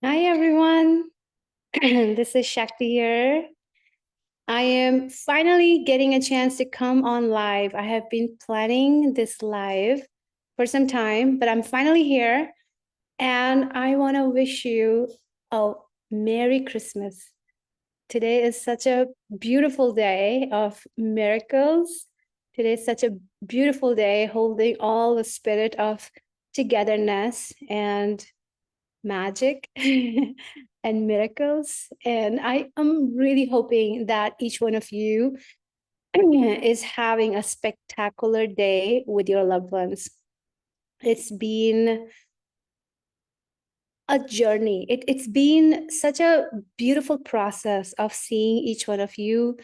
Hi, everyone. This is Shakti here. I am finally getting a chance to come on live. I have been planning this live for some time, but I'm finally here. And I want to wish you a Merry Christmas. Today is such a beautiful day of miracles. Today is such a beautiful day holding all the spirit of togetherness and magic and miracles. And I am really hoping that each one of you is having a spectacular day with your loved ones. It's been a journey. It's been such a beautiful process of seeing each one of you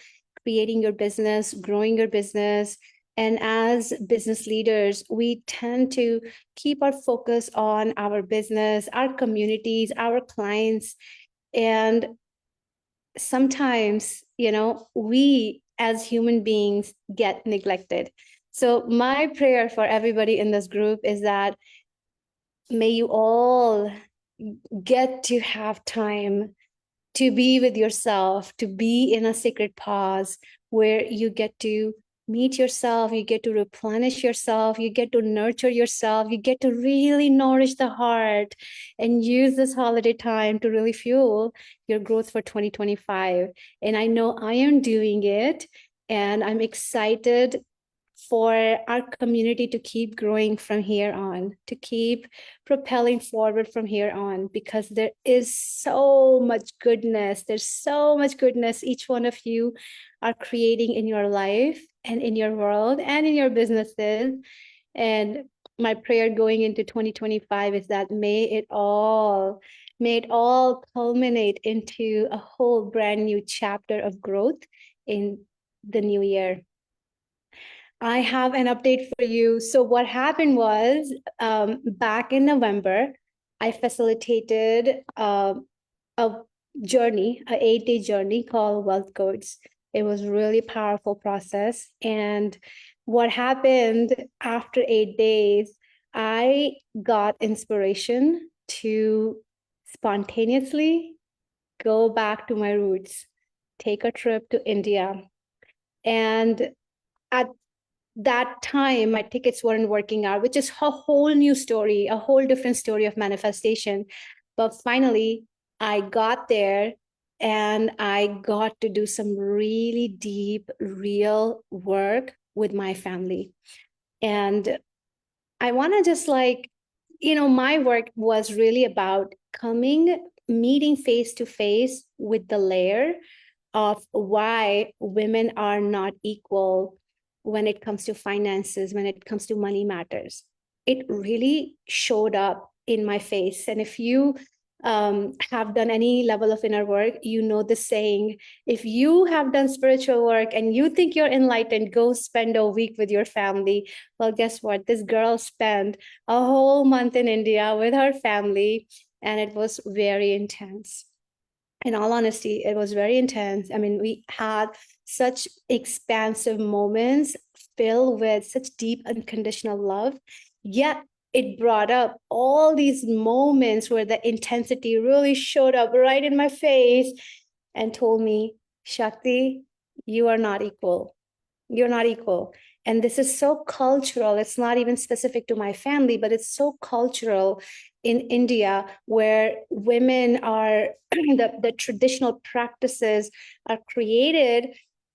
creating your business, growing your business. And as business leaders, we tend to keep our focus on our business, our communities, our clients. And sometimes, we as human beings get neglected. So, my prayer for everybody in this group is that may you all get to have time to be with yourself, to be in a sacred pause where you get to meet yourself, you get to replenish yourself, you get to nurture yourself, you get to really nourish the heart and use this holiday time to really fuel your growth for 2025. And I know I am doing it, and I'm excited for our community to keep growing from here on, to keep propelling forward from here on, because there is so much goodness. There's so much goodness each one of you are creating in your life and in your world and in your businesses. And my prayer going into 2025 is that may it all culminate into a whole brand new chapter of growth in the new year. I have an update for you. So, what happened was back in November, I facilitated a journey, an 8-day journey called Wealth Codes. It was really powerful process. And what happened after 8 days, I got inspiration to spontaneously go back to my roots, take a trip to India. And at that time my tickets weren't working out, which is a whole new story, a whole different story of manifestation. But finally I got there, and I got to do some really deep real work with my family. And I want to just my work was really about meeting face to face with the layer of why women are not equal when it comes to finances, when it comes to money matters. It really showed up in my face. And if you have done any level of inner work, you know the saying: if you have done spiritual work and you think you're enlightened, go spend a week with your family. Well, guess what? This girl spent a whole month in India with her family, and it was very intense. In all honesty, it was very intense. I mean, we had such expansive moments filled with such deep unconditional love. Yet it brought up all these moments where the intensity really showed up right in my face and told me, Shakti, you are not equal. You're not equal. And this is so cultural. It's not even specific to my family, but it's so cultural in India, where women are, the traditional practices are created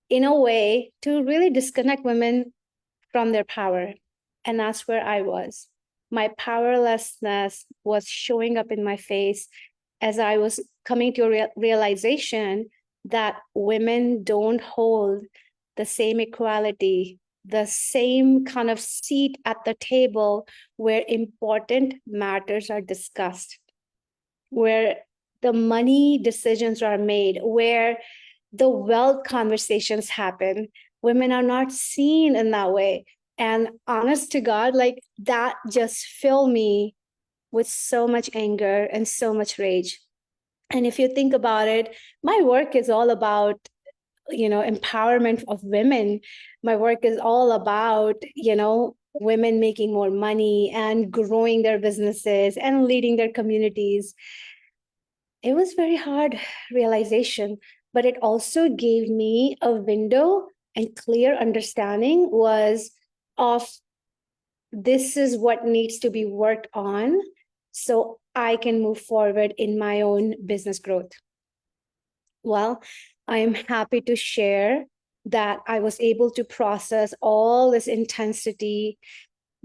in a way to really disconnect women from their power. And that's where I was. My powerlessness was showing up in my face as I was coming to a realization that women don't hold the same equality, the same kind of seat at the table where important matters are discussed, where the money decisions are made, where the wealth conversations happen. Women are not seen in that way. And honest to God, like that just filled me with so much anger and so much rage. And if you think about it, my work is all about empowerment of women. My work is all about women making more money and growing their businesses and leading their communities. It was very hard realization, but it also gave me a window and clear understanding was of this is what needs to be worked on so I can move forward in my own business growth. Well, I am happy to share that I was able to process all this intensity,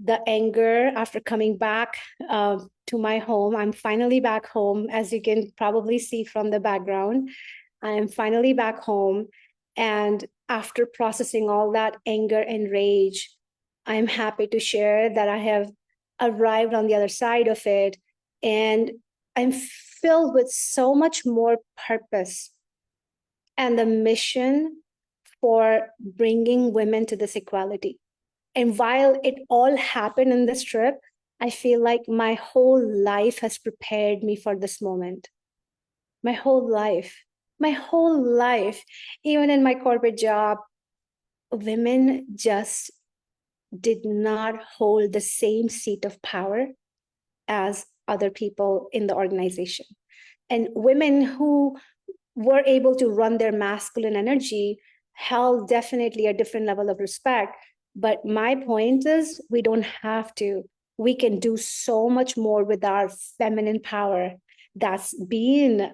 the anger after coming back to my home. I'm finally back home, as you can probably see from the background. I am finally back home. And after processing all that anger and rage, I'm happy to share that I have arrived on the other side of it. And I'm filled with so much more purpose and the mission for bringing women to this equality. And while it all happened in this trip, I feel like my whole life has prepared me for this moment. My whole life, even in my corporate job, women just did not hold the same seat of power as other people in the organization. And women who were able to run their masculine energy held definitely a different level of respect. But my point is, we don't have to. We can do so much more with our feminine power. That's been,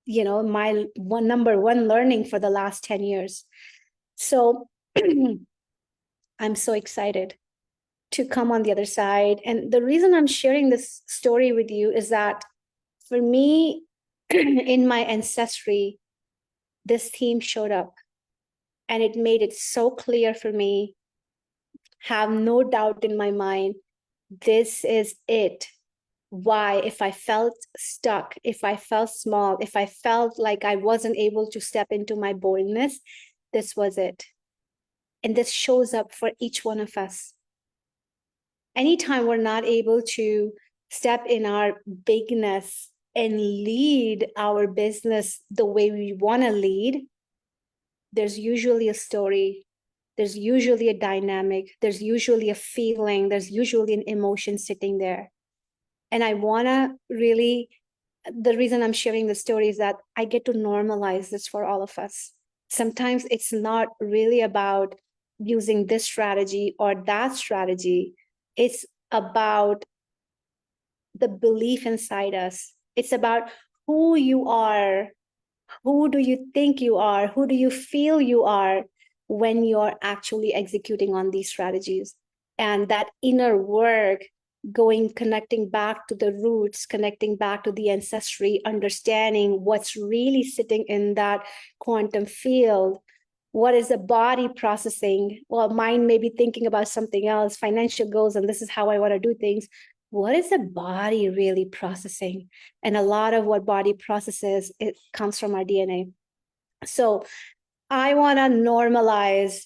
my number one learning for the last 10 years. So I'm so excited to come on the other side. And the reason I'm sharing this story with you is that for me, in my ancestry, this theme showed up and it made it so clear for me, have no doubt in my mind, this is it. Why, if I felt stuck, if I felt small, if I felt like I wasn't able to step into my boldness, this was it. And this shows up for each one of us. Anytime we're not able to step in our bigness and lead our business the way we want to lead, there's usually a story, there's usually a dynamic, there's usually a feeling, there's usually an emotion sitting there. And I want to really, the reason I'm sharing the story is that I get to normalize this for all of us. Sometimes it's not really about using this strategy or that strategy. It's about the belief inside us. It's about who you are. Who do you think you are? Who do you feel you are when you're actually executing on these strategies? And that inner work, connecting back to the roots, connecting back to the ancestry, understanding what's really sitting in that quantum field. What is the body processing? Well, mind may be thinking about something else, financial goals, and this is how I want to do things. What is the body really processing? And a lot of what body processes, it comes from our DNA. So I want to normalize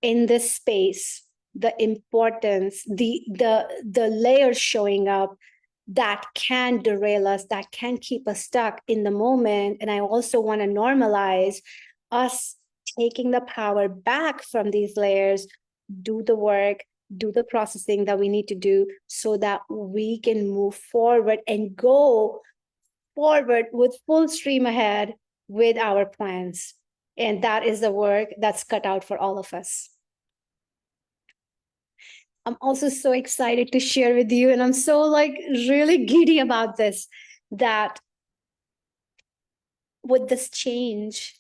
in this space the importance, the layers showing up that can derail us, that can keep us stuck in the moment. And I also want to normalize us taking the power back from these layers, do the work, do the processing that we need to do so that we can move forward and go forward with full stream ahead with our plans. And that is the work that's cut out for all of us. I'm also so excited to share with you, and I'm so really giddy about this, that with this change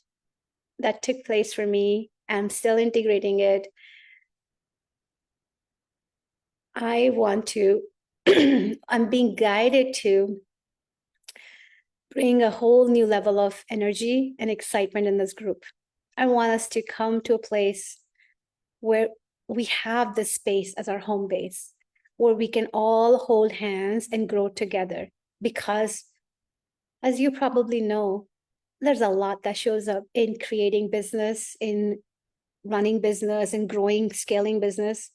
that took place for me, I'm still integrating it. I want to, I'm being guided to bring a whole new level of energy and excitement in this group. I want us to come to a place where we have this space as our home base, where we can all hold hands and grow together. Because, as you probably know, there's a lot that shows up in creating business, in running business, and growing, scaling business.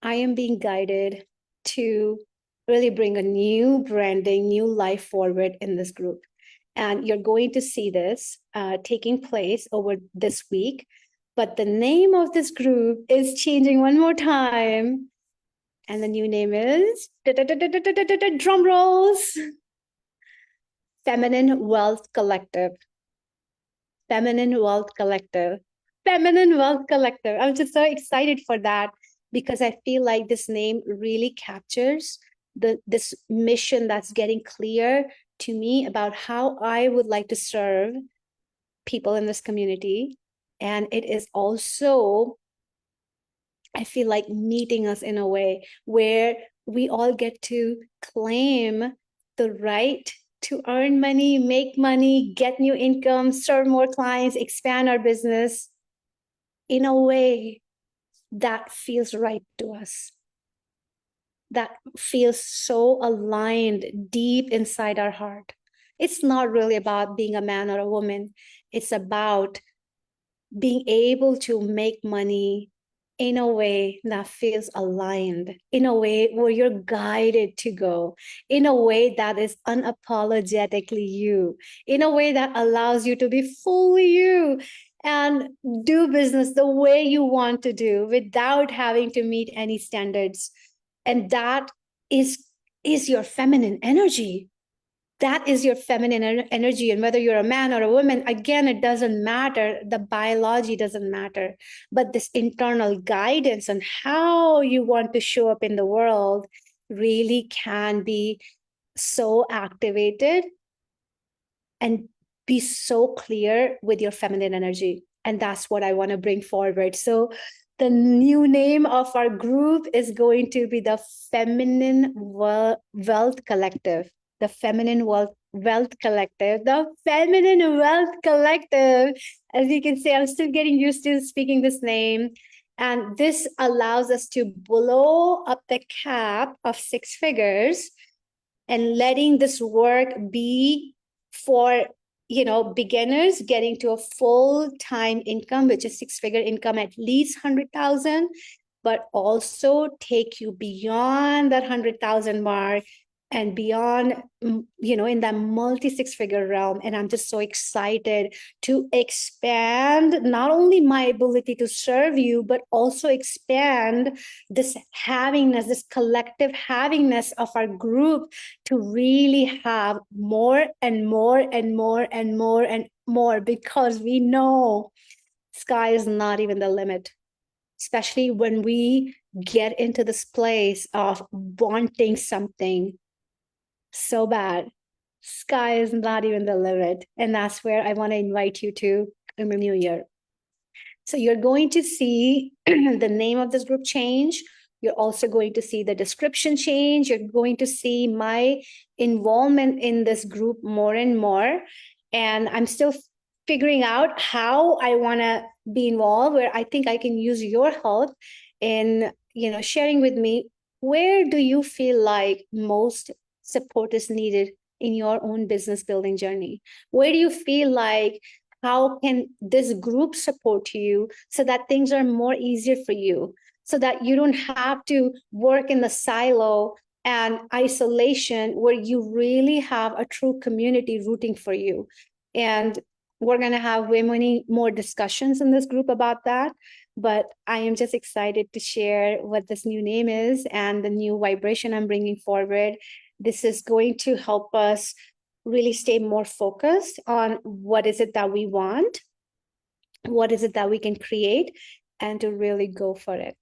I am being guided to really bring a new branding, new life forward in this group. And you're going to see this taking place over this week. But the name of this group is changing one more time. And the new name is, drum rolls, Feminine Wealth Collective. Feminine Wealth Collective. Feminine Wealth Collective. I'm just so excited for that because I feel like this name really captures this mission that's getting clear to me about how I would like to serve people in this community. And it is also, I feel like, meeting us in a way where we all get to claim the right to earn money, make money, get new income, serve more clients, expand our business in a way that feels right to us, that feels so aligned deep inside our heart. It's not really about being a man or a woman. It's about being able to make money in a way that feels aligned, in a way where you're guided to go, in a way that is unapologetically you, in a way that allows you to be fully you and do business the way you want to do without having to meet any standards. And that is your feminine energy. That is your feminine energy. And whether you're a man or a woman, again, it doesn't matter. The biology doesn't matter. But this internal guidance on how you want to show up in the world really can be so activated and be so clear with your feminine energy. And that's what I want to bring forward. So the new name of our group is going to be the Feminine Wealth Collective. The Feminine Wealth Collective. The Feminine Wealth Collective. As you can see, I'm still getting used to speaking this name. And this allows us to blow up the cap of 6 figures and letting this work be for beginners getting to a full-time income, which is 6-figure income, at least 100,000, but also take you beyond that 100,000 mark and beyond, in that multi-6-figure realm. And I'm just so excited to expand not only my ability to serve you, but also expand this havingness, this collective havingness of our group to really have more and more and more and more and more, because we know sky is not even the limit, especially when we get into this place of wanting something so bad. Sky is not even the limit. And that's where I want to invite you to in the new year. So you're going to see the name of this group change. You're also going to see the description change. You're going to see my involvement in this group more and more. And I'm still figuring out how I want to be involved, where I think I can use your help in, sharing with me, where do you feel like most support is needed in your own business building journey? Where do you feel like, how can this group support you so that things are more easier for you, so that you don't have to work in the silo and isolation, where you really have a true community rooting for you? And we're going to have way many more discussions in this group about that. But I am just excited to share what this new name is and the new vibration I'm bringing forward. This is going to help us really stay more focused on what is it that we want, what is it that we can create, and to really go for it.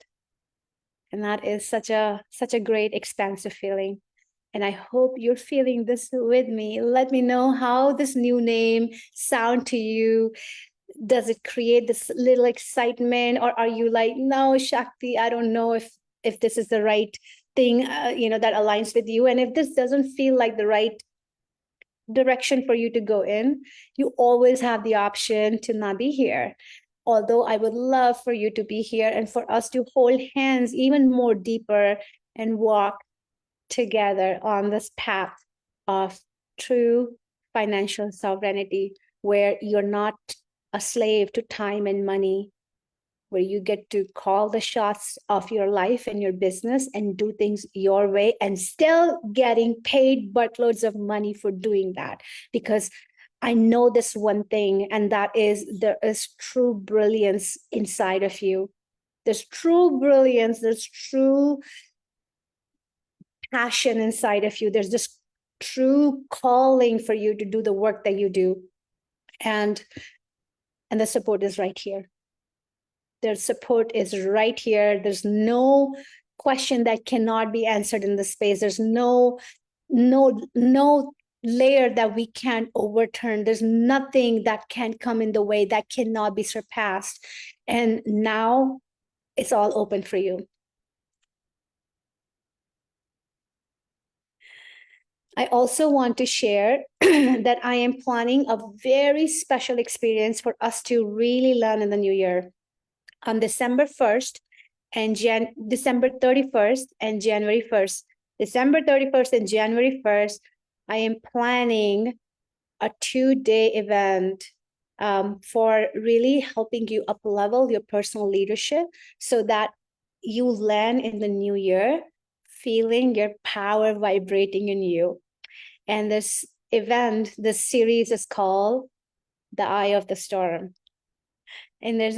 And that is such a great expansive feeling. And I hope you're feeling this with me. Let me know how this new name sound to you. Does it create this little excitement, or are you like, no, Shakti, I don't know if this is the right thing, that aligns with you? And if this doesn't feel like the right direction for you to go in, you always have the option to not be here. Although I would love for you to be here and for us to hold hands even more deeper and walk together on this path of true financial sovereignty, where you're not a slave to time and money, where you get to call the shots of your life and your business and do things your way, and still getting paid buttloads of money for doing that. Because I know this one thing, and that is, there is true brilliance inside of you. There's true brilliance, there's true passion inside of you. There's this true calling for you to do the work that you do. And the support is right here. Their support is right here. There's no question that cannot be answered in this space. There's no layer that we can't overturn. There's nothing that can come in the way that cannot be surpassed. And now it's all open for you. I also want to share that I am planning a very special experience for us to really learn in the new year. On December 1st and December 31st and January 1st. December 31st and January 1st, I am planning a 2-day event for really helping you up-level your personal leadership so that you land in the new year feeling your power vibrating in you. And this event, this series is called The Eye of the Storm. And there's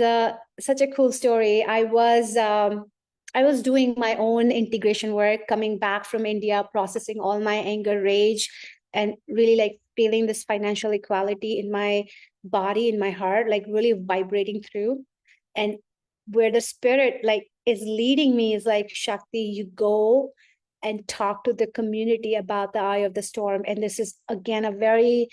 such a cool story. I was doing my own integration work, coming back from India, processing all my anger, rage, and really like feeling this financial equality in my body, in my heart, like really vibrating through. And where the spirit like is leading me is like, Shakti, you go and talk to the community about the eye of the storm. And this is again a very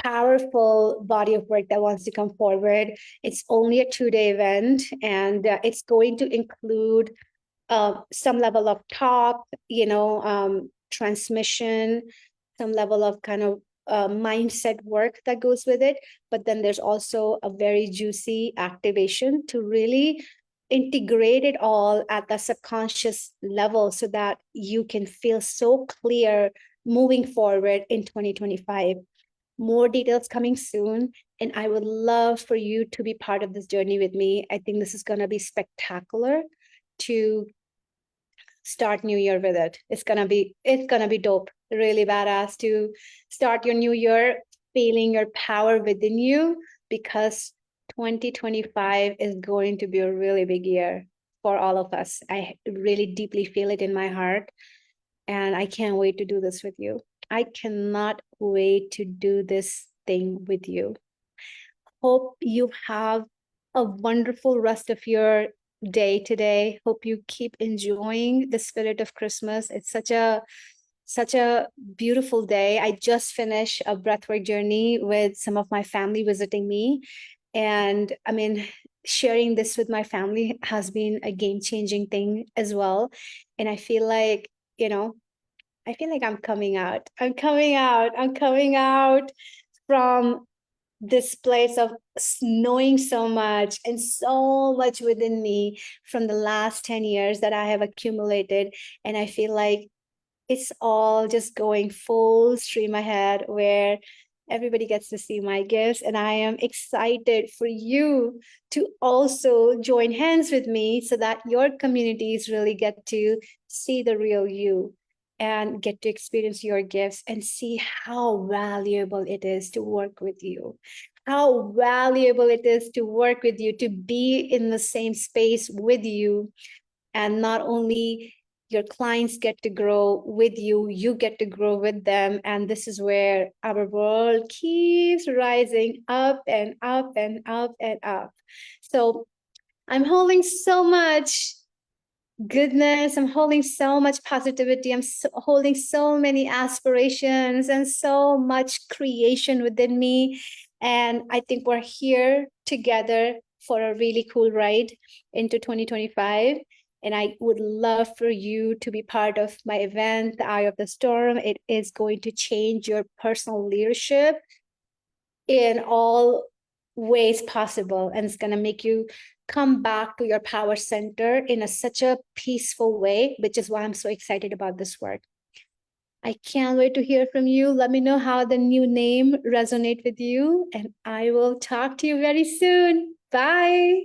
powerful body of work that wants to come forward. It's only a 2-day event, and it's going to include some level of talk, transmission, some level of kind of mindset work that goes with it. But then there's also a very juicy activation to really integrate it all at the subconscious level so that you can feel so clear moving forward in 2025. More details coming soon. And I would love for you to be part of this journey with me. I think this is going to be spectacular to start new year with it. It's going to be dope, really badass to start your new year feeling your power within you, because 2025 is going to be a really big year for all of us. I really deeply feel it in my heart, and I can't wait to do this with you. I cannot wait to do this thing with you. Hope you have a wonderful rest of your day today. Hope you keep enjoying the spirit of Christmas. It's such a beautiful day. I just finished a breathwork journey with some of my family visiting me. And I mean, sharing this with my family has been a game-changing thing as well. And I feel like, I'm coming out. I'm coming out from this place of knowing so much and so much within me from the last 10 years that I have accumulated. And I feel like it's all just going full stream ahead, where everybody gets to see my gifts. And I am excited for you to also join hands with me so that your communities really get to see the real you and get to experience your gifts and see how valuable it is to work with you, how valuable it is to work with you, to be in the same space with you. And not only your clients get to grow with you, you get to grow with them. And this is where our world keeps rising up and up and up and up. So I'm holding so much goodness. I'm holding so much positivity. I'm holding so many aspirations and so much creation within me. And I think we're here together for a really cool ride into 2025. And I would love for you to be part of my event, The Eye of the Storm. It is going to change your personal leadership in all ways possible. And it's going to make you come back to your power center in such a peaceful way, which is why I'm so excited about this work. I can't wait to hear from you. Let me know how the new name resonates with you, and I will talk to you very soon. Bye.